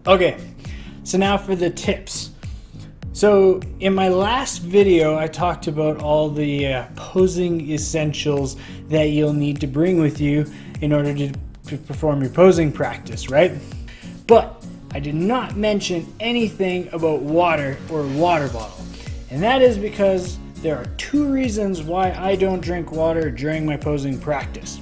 Okay, so now for the tips. So in my last video, I talked about all the posing essentials that you'll need to bring with you in order to perform your posing practice, right? But I did not mention anything about water or water bottle. And that is because there are two reasons why I don't drink water during my posing practice.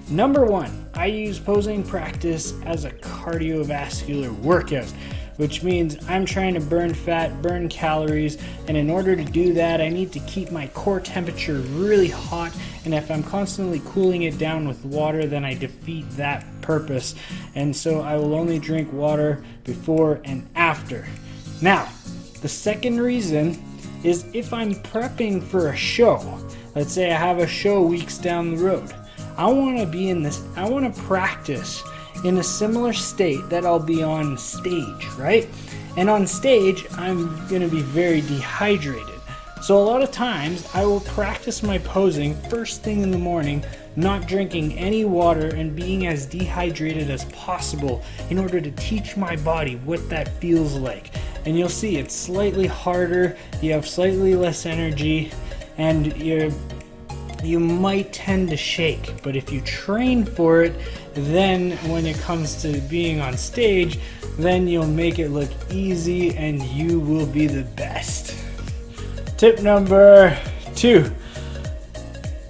Number one, I use posing practice as a cardiovascular workout, which means I'm trying to burn fat, burn calories, and in order to do that, I need to keep my core temperature really hot, and if I'm constantly cooling it down with water, then I defeat that purpose, and so I will only drink water before and after. Now, the second reason is if I'm prepping for a show. Let's say I have a show weeks down the road. I want to practice in a similar state that I'll be on stage, right? And on stage, I'm going to be very dehydrated. So a lot of times I will practice my posing first thing in the morning, not drinking any water and being as dehydrated as possible in order to teach my body what that feels like. And you'll see it's slightly harder, you have slightly less energy, and you might tend to shake, but if you train for it, then when it comes to being on stage, then you'll make it look easy and you will be the best. Tip number 2,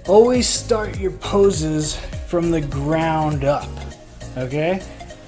always start your poses from the ground up, okay?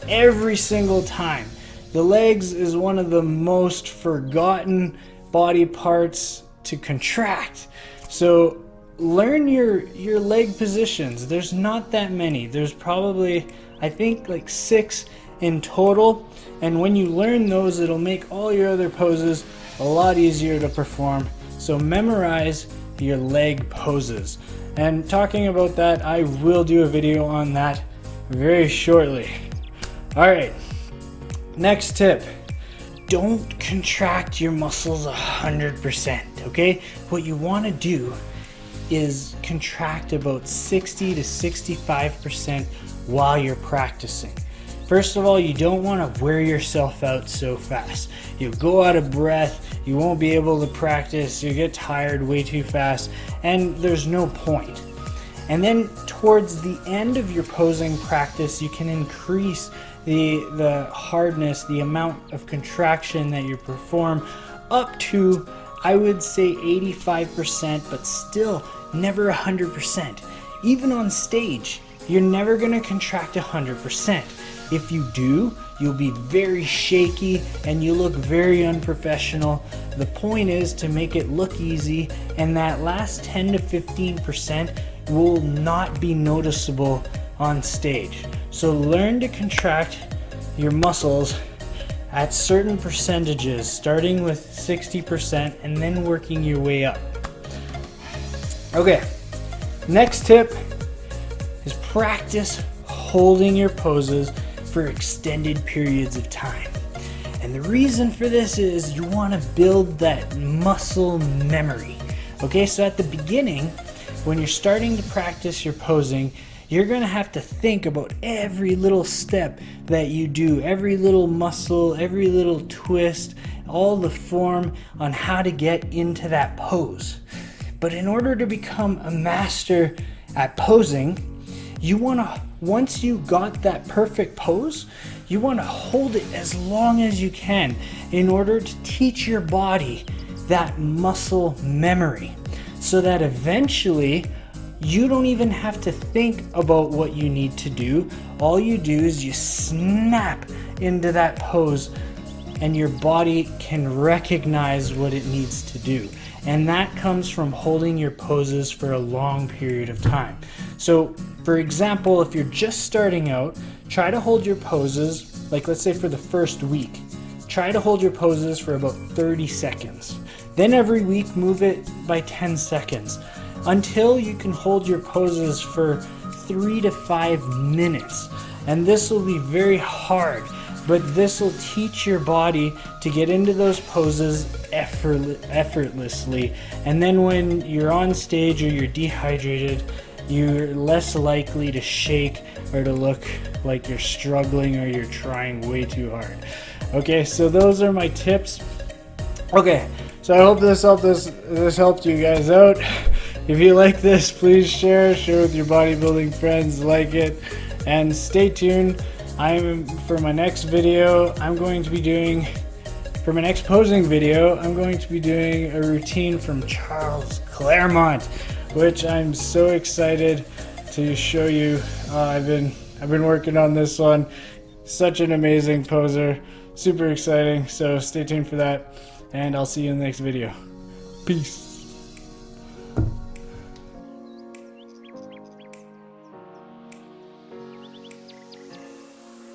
Every single time. The legs is one of the most forgotten body parts to contract. So learn your leg positions. There's not that many. There's probably, I think, like 6 in total. And when you learn those, it'll make all your other poses a lot easier to perform. So memorize your leg poses. And talking about that, I will do a video on that very shortly. All right, next tip. Don't contract your muscles 100%, okay? What you want to do is contract about 60 to 65% while you're practicing. First of all, you don't want to wear yourself out so fast. You'll go out of breath, you won't be able to practice, you get tired way too fast, and there's no point. And then towards the end of your posing practice, you can increase the hardness, the amount of contraction that you perform up to, I would say 85%, but still never 100%. Even on stage, you're never going to contract 100%. If you do, you'll be very shaky and you look very unprofessional. The point is to make it look easy, and that last 10 to 15% will not be noticeable on stage. So learn to contract your muscles at certain percentages, starting with 60% and then working your way up. Okay, next tip is practice holding your poses for extended periods of time. And the reason for this is you want to build that muscle memory. Okay, so at the beginning, when you're starting to practice your posing, you're going to have to think about every little step that you do, every little muscle, every little twist, all the form on how to get into that pose. But in order to become a master at posing, you want to, once you got that perfect pose, you want to hold it as long as you can in order to teach your body that muscle memory, so that eventually you don't even have to think about what you need to do. All you do is you snap into that pose and your body can recognize what it needs to do. And that comes from holding your poses for a long period of time. So for example, if you're just starting out, try to hold your poses, like let's say for the first week, try to hold your poses for about 30 seconds. Then every week move it by 10 seconds until you can hold your poses for 3 to 5 minutes. And this will be very hard, but this will teach your body to get into those poses effortlessly. And then when you're on stage or you're dehydrated, you're less likely to shake or to look like you're struggling or you're trying way too hard. Okay, so those are my tips. Okay, so I hope this helped you guys out. If you like this, please share with your bodybuilding friends, like it, and stay tuned. For my next video, for my next posing video, I'm going to be doing a routine from Charles Claremont, which I'm so excited to show you. I've been working on this one. Such an amazing poser, super exciting. So stay tuned for that, and I'll see you in the next video. Peace.